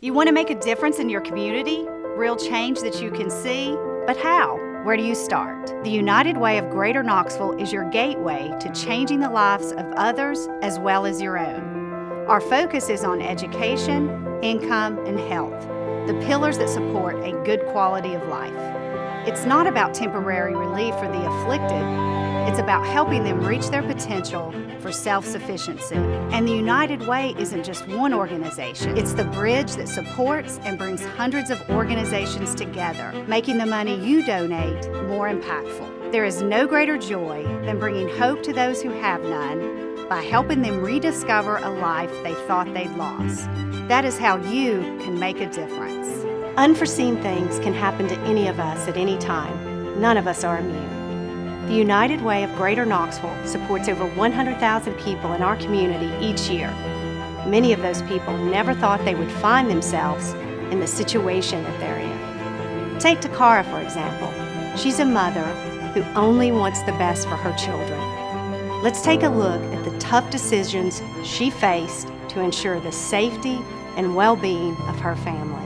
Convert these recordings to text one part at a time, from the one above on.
You want to make a difference in your community? Real change that you can see? But how? Where do you start? The United Way of Greater Knoxville is your gateway to changing the lives of others as well as your own. Our focus is on education, income, and health, the pillars that support a good quality of life. It's not about temporary relief for the afflicted. It's about helping them reach their potential for self-sufficiency. And the United Way isn't just one organization. It's the bridge that supports and brings hundreds of organizations together, making the money you donate more impactful. There is no greater joy than bringing hope to those who have none by helping them rediscover a life they thought they'd lost. That is how you can make a difference. Unforeseen things can happen to any of us at any time. None of us are immune. The United Way of Greater Knoxville supports over 100,000 people in our community each year. Many of those people never thought they would find themselves in the situation that they're in. Take Takara, for example. She's a mother who only wants the best for her children. Let's take a look at the tough decisions she faced to ensure the safety and well-being of her family.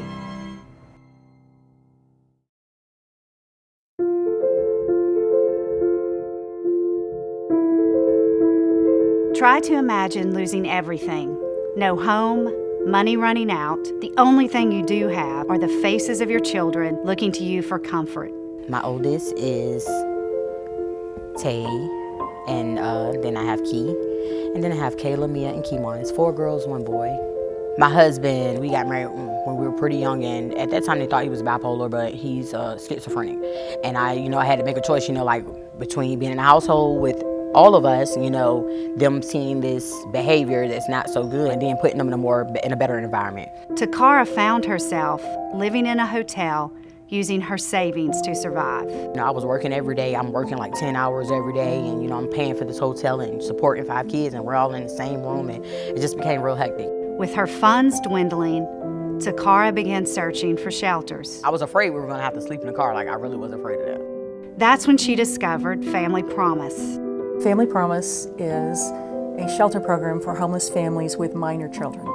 Try to imagine losing everything. No home, money running out. The only thing you do have are the faces of your children looking to you for comfort. My oldest is Tay, and then I have Key, and then I have Kayla, Mia, and Kimon. It's 4 girls, 1 boy. My husband, we got married when we were pretty young, and at that time they thought he was bipolar, but he's schizophrenic. And I had to make a choice, like between being in a household with all of us, them seeing this behavior that's not so good, and then putting them in a better environment. Takara found herself living in a hotel, using her savings to survive. I was working every day. I'm working like 10 hours every day, and I'm paying for this hotel and supporting 5 kids, and we're all in the same room, and it just became real hectic. With her funds dwindling, Takara began searching for shelters. I was afraid we were gonna have to sleep in the car. I really was afraid of that. That's when she discovered Family Promise. Family Promise is a shelter program for homeless families with minor children.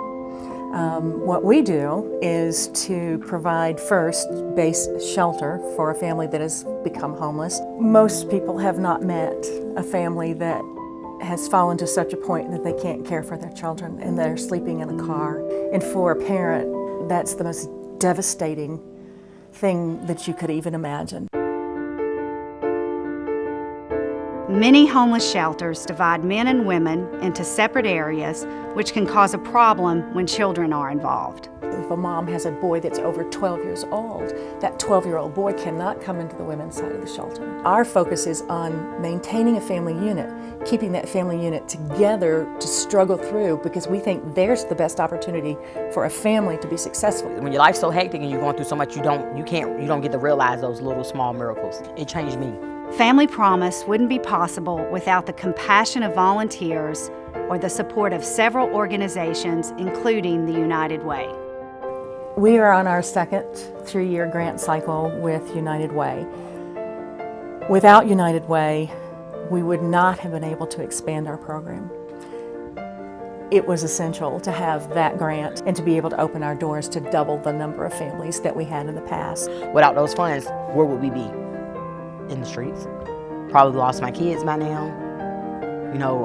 What we do is to provide first base shelter for a family that has become homeless. Most people have not met a family that has fallen to such a point that they can't care for their children and they're sleeping in a car. And for a parent, that's the most devastating thing that you could even imagine. Many homeless shelters divide men and women into separate areas, which can cause a problem when children are involved. If a mom has a boy that's over 12 years old, that 12-year-old boy cannot come into the women's side of the shelter. Our focus is on maintaining a family unit, keeping that family unit together to struggle through, because we think there's the best opportunity for a family to be successful. When your life's so hectic and you're going through so much, you don't get to realize those little small miracles. It changed me. Family Promise wouldn't be possible without the compassion of volunteers or the support of several organizations, including the United Way. We are on our second 3-year grant cycle with United Way. Without United Way, we would not have been able to expand our program. It was essential to have that grant and to be able to open our doors to double the number of families that we had in the past. Without those funds, where would we be? In the streets. Probably lost my kids by now.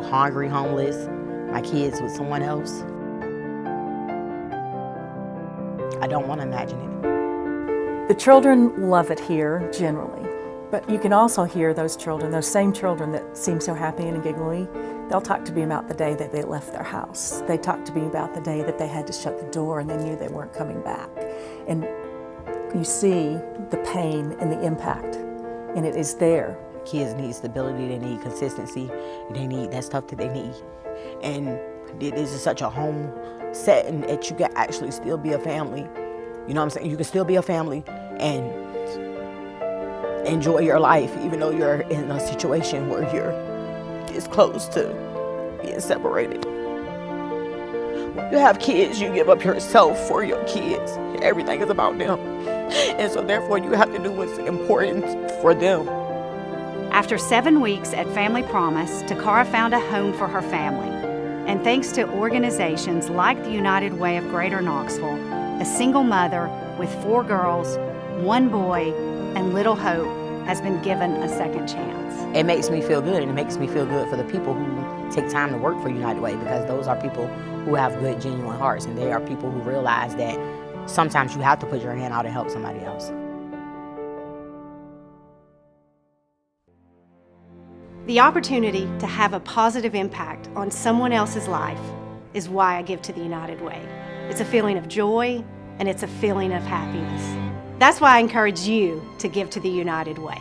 Hungry, homeless, my kids with someone else. I don't want to imagine it. The children love it here, generally, but you can also hear those children, those same children that seem so happy and giggly, they'll talk to me about the day that they left their house. They talk to me about the day that they had to shut the door and they knew they weren't coming back. And you see the pain and the impact, and it is there. Kids need stability, they need consistency, they need that stuff that they need. And this is such a home setting that you can actually still be a family. You know what I'm saying? You can still be a family and enjoy your life, even though you're in a situation where you're this close to being separated. When you have kids, you give up yourself for your kids. Everything is about them. And so therefore you have to do what's important for them. After 7 weeks at Family Promise, Takara found a home for her family. And thanks to organizations like the United Way of Greater Knoxville, a single mother with 4 girls, 1 boy, and little hope has been given a second chance. It makes me feel good, and it makes me feel good for the people who take time to work for United Way, because those are people who have good, genuine hearts, and they are people who realize that sometimes you have to put your hand out and help somebody else. The opportunity to have a positive impact on someone else's life is why I give to the United Way. It's a feeling of joy, and it's a feeling of happiness. That's why I encourage you to give to the United Way.